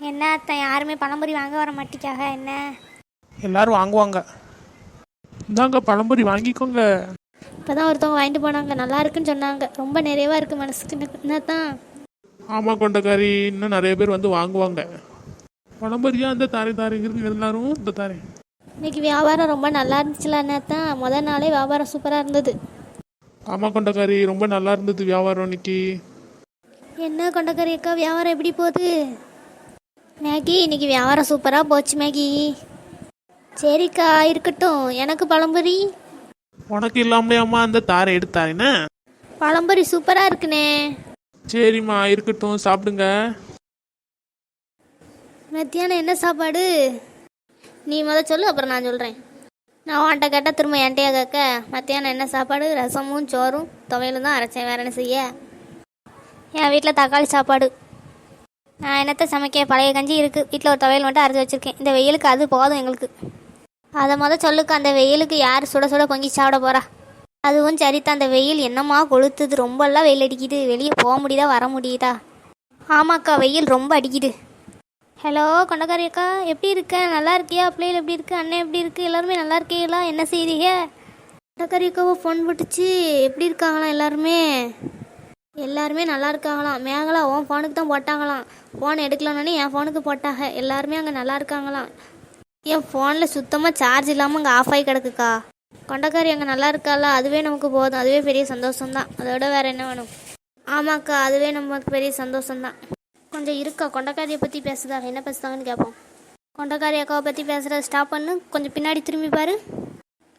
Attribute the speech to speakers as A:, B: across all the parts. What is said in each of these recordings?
A: என்ன அத்தை யாருமே பழம்பொரி வாங்க வர மாட்டேக்காக என்ன?
B: எல்லாரும் வாங்குவாங்க. இந்தாங்க பழம்பொரி வாங்கிக்கோங்க.
A: இப்போ தான் ஒருத்தவங்க வாங்கிட்டு போனாங்க, நல்லா இருக்குன்னு சொன்னாங்க. ரொம்ப நிறைவாக இருக்குது மனசுக்கு. என்னத்தான்?
B: ஆமாம் கொண்டக்காரி, இன்னும் நிறைய பேர் வந்து வாங்குவாங்க. பழம்பொரியா இந்த தாரைங்கிறது எல்லாரும் இந்த தாரை.
A: இன்னைக்கு வியாபாரம் ரொம்ப நல்லா இருந்துச்சுல என்னத்தான்? முதல் நாளே வியாபாரம் சூப்பராக இருந்தது.
B: ஆமாம் கொண்டக்காரி, ரொம்ப நல்லா இருந்தது வியாபாரம் இன்னைக்கு.
A: என்ன கொண்டக்கறி அக்கா, வியாபாரம் எப்படி போகுது? மேகி இன்னைக்கு வியாபாரம் சூப்பராக போச்சு மேகி. சரிக்கா இருக்கட்டும், எனக்கு பழம்பொரி.
B: உனக்கு இல்லாமலே அம்மா அந்த தாரை எடுத்தாரேன்னு.
A: பழம்பொரி சூப்பராக இருக்குண்ணே.
B: சரிம்மா இருக்கட்டும், சாப்பிடுங்க.
A: மத்தியானம் என்ன சாப்பாடு? நீ சொல்லு, அப்புறம் நான் சொல்கிறேன். நான் உன்கிட்ட கேட்டால் திரும்ப என்கிட்டயா கேட்க? மத்தியானம் என்ன சாப்பாடு? ரசமும் சோறும் துவையலும் தான் அரைச்சேன், வேறு என்ன செய்ய? என் வீட்டில் தக்காளி சாப்பாடு. நான் என்னத்தை சமைக்க, பழைய கஞ்சி இருக்குது, வீட்டில் ஒரு துவையல் மட்டும் அரைச்சி வச்சுருக்கேன். இந்த வெயிலுக்கு அது போதும் எங்களுக்கு. அதை சொல்லுக்கு, அந்த வெயிலுக்கு யார் சுட சுட பொங்கி சாப்பிட போகிறா? அதுவும் சரிதான், அந்த வெயில் என்னம்மா கொளுத்துது, ரொம்பலாம் வெயில் அடிக்குது. வெளியே போக முடியுதா, வர முடியுதா? ஆமாக்கா, வெயில் ரொம்ப அடிக்குது. ஹலோ கொண்டக்காரி அக்கா, எப்படி இருக்க? நல்லா இருக்கியா? பிள்ளைகள் எப்படி இருக்கு? அண்ணன் எப்படி இருக்கு? எல்லாருமே நல்லா இருக்கீங்களா? என்ன செய்றீங்க? கொண்டக்காரி அக்காவை ஃபோன் போட்டுச்சு, எப்படி இருக்காங்களாம் எல்லாருமே? எல்லாருமே நல்லா இருக்காங்களாம். மேகலா உன் ஃபோனுக்கு தான் போட்டாங்களாம், ஃபோன் எடுக்கலன்னு என் ஃபோனுக்கு போட்டாங்க. எல்லாருமே அங்கே நல்லா இருக்காங்களாம். என் ஃபோனில் சுத்தமாக சார்ஜ் இல்லாமல் அங்கே ஆஃப் ஆகி கிடக்குக்கா. கொண்டக்காரி அங்கே நல்லா இருக்கால, அதுவே நமக்கு போதும். அதுவே பெரிய சந்தோஷம்தான். அதோட வேறு என்ன வேணும்? ஆமாக்கா, அதுவே நமக்கு பெரிய சந்தோஷம்தான். கொஞ்சம் இருக்கா, கொண்டக்காரியை பற்றி பேசுதாக, என்ன பேசுதாங்கன்னு கேட்போம். கொண்டக்காரி அக்காவை பற்றி பேசுகிறத ஸ்டாப் பண்ணு, கொஞ்சம் பின்னாடி திரும்பி பாரு.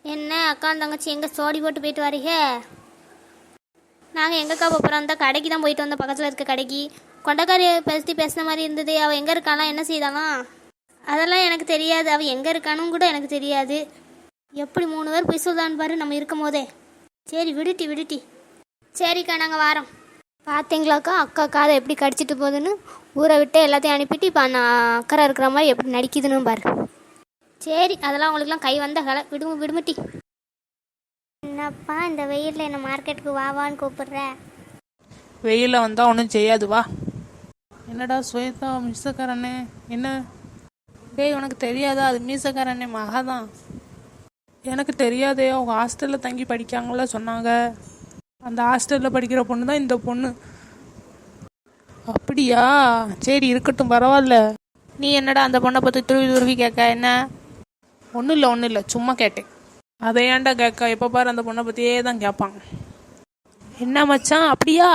A: என்ன அக்கா தங்கச்சி எங்கே சோடி போட்டு போயிட்டு வரீங்க? நாங்கள் எங்கக்கா போகிறோம்? அந்த கடைக்கு தான் போயிட்டு வந்தோம், பக்கத்தில் இருக்க கடைக்கு. கொண்டக்காரியை பற்றி பேசின மாதிரி இருந்தது. அவள் எங்கே இருக்காளாம், என்ன செய்தாலாம்? அதெல்லாம் எனக்கு தெரியாது. அவள் எங்கே இருக்கானும் கூட எனக்கு தெரியாது. எப்படி 3 பேர் போய் சொல்லுதான்னு பாரு, நம்ம இருக்கும் போதே. சரி விடுட்டி. சரிக்கா, நாங்கள் வாரோம். பார்த்தீங்களாக்கா அக்கா காதை எப்படி கடிச்சிட்டு போகுதுன்னு? ஊரை விட்டு எல்லாத்தையும் அனுப்பிட்டு இப்போ நான் அக்கறை இருக்கிற மாதிரி எப்படி நடிக்குதுன்னு பாரு. சரி, அதெல்லாம் உங்களுக்குலாம் கை வந்த கலை. விடுமுட்டி. என்னப்பா இந்த வெயிலில் என்ன மார்க்கெட்டுக்கு வாவான்னு கூப்பிடுற?
C: வெயிலில் வந்தால் ஒன்றும் செய்யாது, வா. என்னடா ஸ்வேதா, மீசக்காரண்ணே என்ன? டேய், உனக்கு தெரியாதா? அது மீசக்காரண்ணே மகா தான். எனக்கு தெரியாதே, அவங்க ஹாஸ்டலில் தங்கி படிக்காங்கள சொன்னாங்க. அந்த ஹாஸ்டலில் படிக்கிற பொண்ணு தான் இந்த பொண்ணு. அப்படியா? சரி இருக்கட்டும், பரவாயில்ல. நீ என்னடா அந்த பொண்ணை பற்றி துருவி கேட்க? என்ன? ஒன்றும் இல்லை, சும்மா கேட்டேன். அதை ஏன்டா கேட்க? எப்போ பாரு அந்த பொண்ணை பற்றியே தான் கேட்பாங்க. என்ன மச்சான், அப்படியா?